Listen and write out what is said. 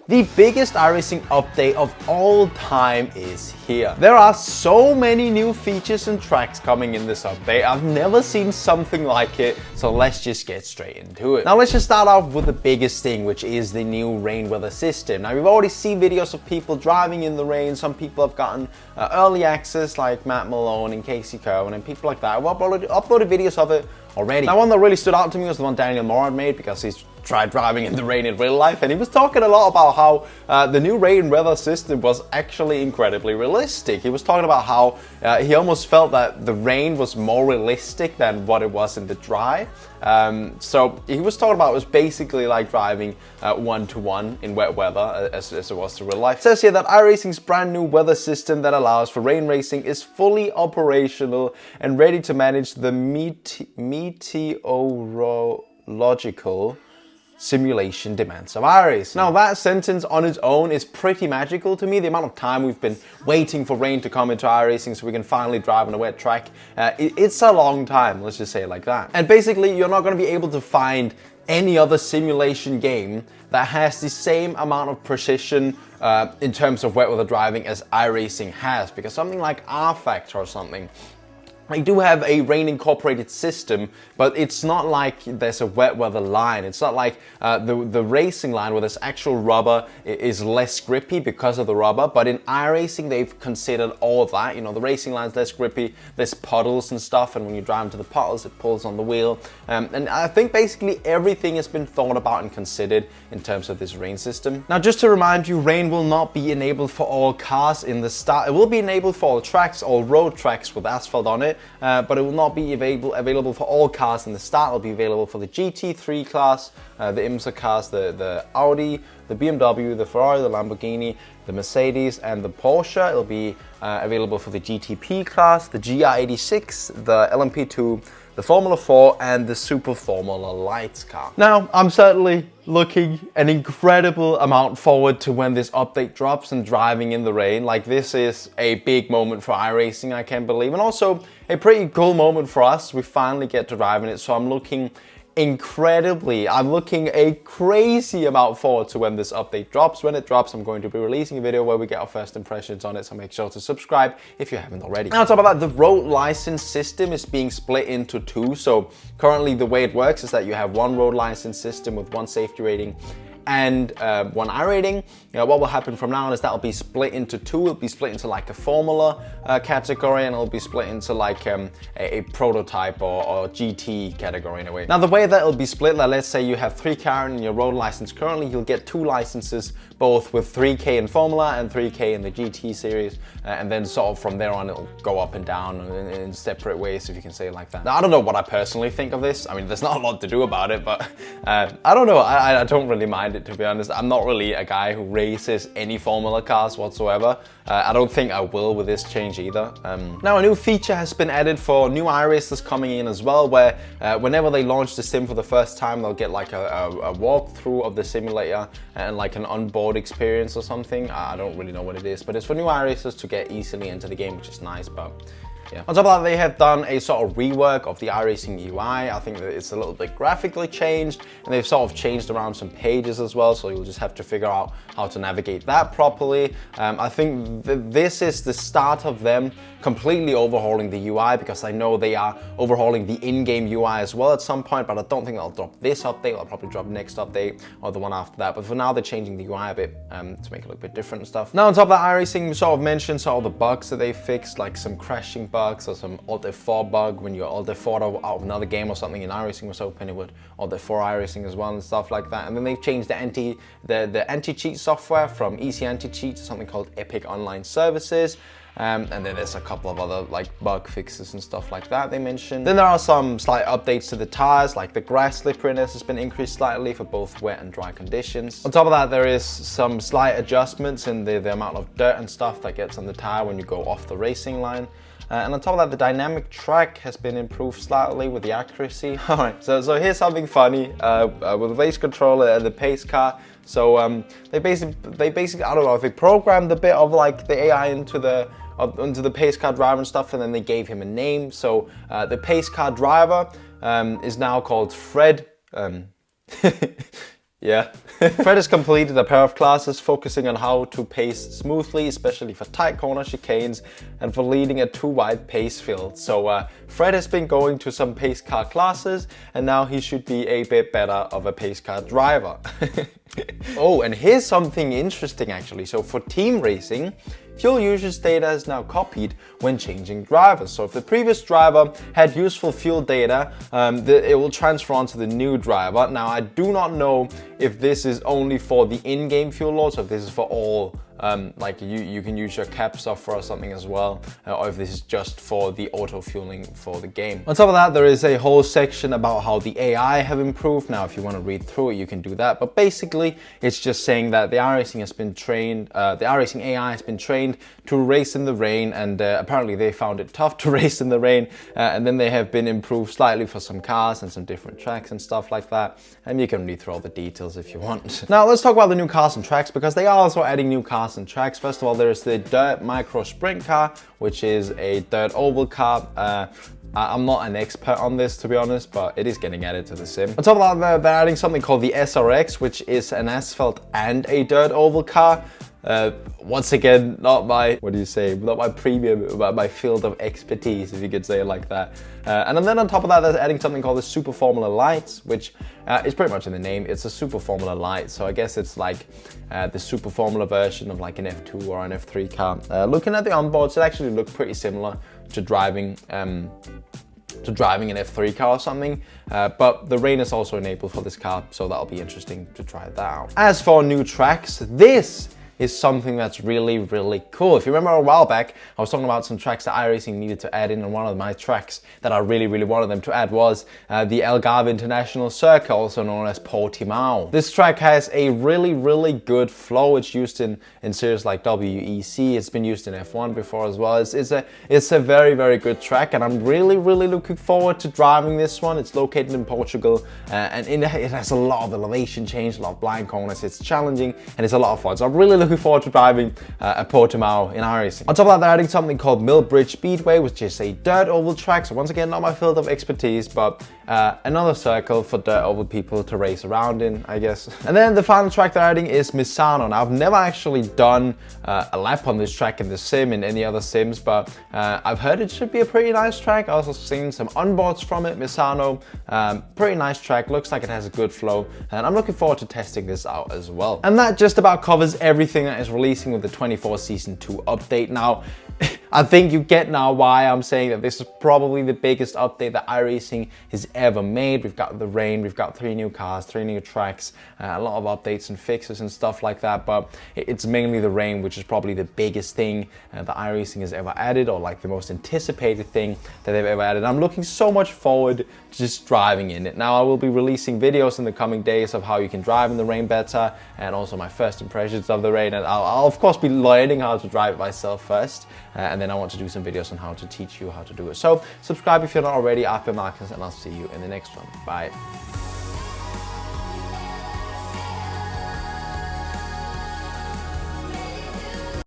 The biggest iRacing update of all time is here. There are so many new features and tracks coming in this update. I've never seen something like it, so let's just get straight into it. Now let's just start off with the biggest thing, which is the new rain weather system. Now we've already seen videos of people driving in the rain. Some people have gotten early access like Matt Malone and Casey Cohen and people like that. I've uploaded videos of it already. Now one that really stood out to me was the one Daniel Moore made because he's tried driving in the rain in real life, and he was talking a lot about how the new rain weather system was actually incredibly realistic. He was talking about how he almost felt that the rain was more realistic than what it was in the dry. So he was talking about it was basically like driving one-to-one in wet weather as it was to real life. It says here that iRacing's brand new weather system that allows for rain racing is fully operational and ready to manage the meteorological simulation demands of iRacing. Now that sentence on its own is pretty magical to me. The amount of time we've been waiting for rain to come into iRacing so we can finally drive on a wet track, it's a long time, let's just say it like that. And basically you're not going to be able to find any other simulation game that has the same amount of precision in terms of wet weather driving as iRacing has, because something like R-Factor or something, I do have a rain incorporated system, but it's not like there's a wet weather line. It's not like the racing line where there's actual rubber is less grippy because of the rubber. But in iRacing, they've considered all of that. You know, the racing line's less grippy, there's puddles and stuff, and when you drive into the puddles, it pulls on the wheel. And I think basically everything has been thought about and considered in terms of this rain system. Now, just to remind you, rain will not be enabled for all cars in the start. It will be enabled for all tracks, all road tracks with asphalt on it. But it will not be available for all cars in the start. It will be available for the GT3 class, the IMSA cars, the Audi, the BMW, the Ferrari, the Lamborghini, the Mercedes, and the Porsche. It will be available for the GTP class, the GR86, the LMP2, the Formula 4, and the Super Formula Lights car. Now, I'm certainly looking an incredible amount forward to when this update drops and driving in the rain. Like, this is a big moment for iRacing, I can't believe, and also a pretty cool moment for us. We finally get to drive in it, so I'm looking a crazy amount forward to when this update drops. When it drops, I'm going to be releasing a video where we get our first impressions on it, so make sure to subscribe if you haven't already. Now, on top of that, the road license system is being split into two. So currently the way it works is that you have one road license system with one safety rating and one iRating. What will happen from now on is that will be split into two. It'll be split into like a formula category, and it'll be split into like a prototype or GT category in a way. Now, the way that it'll be split, like, let's say you have 3 car in your road license currently, you'll get 2 licenses, both with 3K in formula and 3K in the GT series, and then sort of from there on it'll go up and down in separate ways, if you can say it like that. Now, I don't know what I personally think of this. I mean, there's not a lot to do about it, but I don't know. I don't really mind it, to be honest. I'm not really a guy who races any formula cars whatsoever. I don't think I will with this change either. Now, a new feature has been added for new iRacers coming in as well, where whenever they launch the sim for the first time, they'll get like a walkthrough of the simulator and like an onboard experience or something. I don't really know what it is, but it's for new iRacers to get easily into the game, which is nice. But yeah. On top of that, they have done a sort of rework of the iRacing UI. I think that it's a little bit graphically changed, and they've sort of changed around some pages as well, so you'll just have to figure out how to navigate that properly. I think this is the start of them completely overhauling the UI, because I know they are overhauling the in-game UI as well at some point, but I don't think they'll drop this update. They'll probably drop next update or the one after that. But for now, they're changing the UI a bit to make it look a bit different and stuff. Now, on top of that, iRacing sort of mentioned all the bugs that they fixed, like some crashing bugs or some Alt F4 bug. When you're Alt F4 out of another game or something in iRacing was open, it would Alt F4 iRacing as well and stuff like that. And then they've changed the anti-cheat software from Easy Anti-Cheat to something called Epic Online Services. And then there's a couple of other like bug fixes and stuff like that they mentioned. Then there are some slight updates to the tires, like the grass slipperiness has been increased slightly for both wet and dry conditions. On top of that, there is some slight adjustments in the amount of dirt and stuff that gets on the tire when you go off the racing line. And on top of that, the dynamic track has been improved slightly with the accuracy. Alright, so here's something funny with the race controller and the pace car. So they basically, I don't know if they programmed a bit of like the AI into the pace car driver and stuff, and then they gave him a name. So the pace car driver is now called Fred. Yeah. Fred has completed a pair of classes focusing on how to pace smoothly, especially for tight corner chicanes and for leading a too wide pace field. So Fred has been going to some pace car classes and now he should be a bit better of a pace car driver. Oh, and here's something interesting actually. So for team racing, fuel usage data is now copied when changing drivers. So if the previous driver had useful fuel data, it will transfer onto the new driver. Now, I do not know if this is only for the in-game fuel loads or if this is for all. Like you can use your cap software or something as well, or if this is just for the auto fueling for the game. On top of that, there is a whole section about how the AI have improved. Now, if you want to read through it, you can do that. But basically, it's just saying that the iRacing has been trained, the iRacing AI has been trained to race in the rain, and apparently they found it tough to race in the rain. And then they have been improved slightly for some cars and some different tracks and stuff like that. And you can read through all the details if you want. Now, let's talk about the new cars and tracks, because they are also adding new cars and tracks. First of all, there's the Dirt Micro Sprint car, which is a dirt oval car. I'm not an expert on this, to be honest, but it is getting added to the sim. On top of that, they're adding something called the SRX, which is an asphalt and a dirt oval car. Once again, not my, not my premium, but my field of expertise, if you could say it like that. And then on top of that, they're adding something called the Super Formula Lights, which is pretty much in the name. It's a Super Formula Light, so I guess it's like the Super Formula version of like an F2 or an F3 car. Looking at the onboards, it actually looked pretty similar to driving an F3 car or something, but the rain is also enabled for this car, so that'll be interesting to try that out. As for new tracks, this is something that's really, really cool. If you remember a while back, I was talking about some tracks that iRacing needed to add in, and one of my tracks that I really, really wanted them to add was the Algarve International Circuit, also known as Portimao. This track has a really, really good flow. It's used in series like WEC. It's been used in F1 before as well. It's a very, very good track, and I'm really, really looking forward to driving this one. It's located in Portugal, and it has a lot of elevation change, a lot of blind corners. It's challenging, and it's a lot of fun. So I'm really looking forward to driving a Portimao in iRacing. On top of that, they're adding something called Millbridge Speedway, which is a dirt oval track. So once again, not my field of expertise, but another circle for dirt oval people to race around in, I guess. And then the final track they're adding is Misano. Now, I've never actually done a lap on this track in the sim, in any other sims, but I've heard it should be a pretty nice track. I've also seen some onboards from it. Misano, pretty nice track. Looks like it has a good flow, and I'm looking forward to testing this out as well. And that just about covers everything that is releasing with the 24 Season 2 update. Now, I think you get now why I'm saying that this is probably the biggest update that iRacing has ever made. We've got the rain, we've got 3 new cars, 3 new tracks, a lot of updates and fixes and stuff like that, but it's mainly the rain, which is probably the biggest thing that iRacing has ever added, or like the most anticipated thing that they've ever added. I'm looking so much forward to just driving in it. Now, I will be releasing videos in the coming days of how you can drive in the rain better, and also my first impressions of the rain, and I'll of course be learning how to drive it myself first, and then I want to do some videos on how to teach you how to do it. So subscribe if you're not already. I've been Marcus, and I'll see you in the next one. Bye.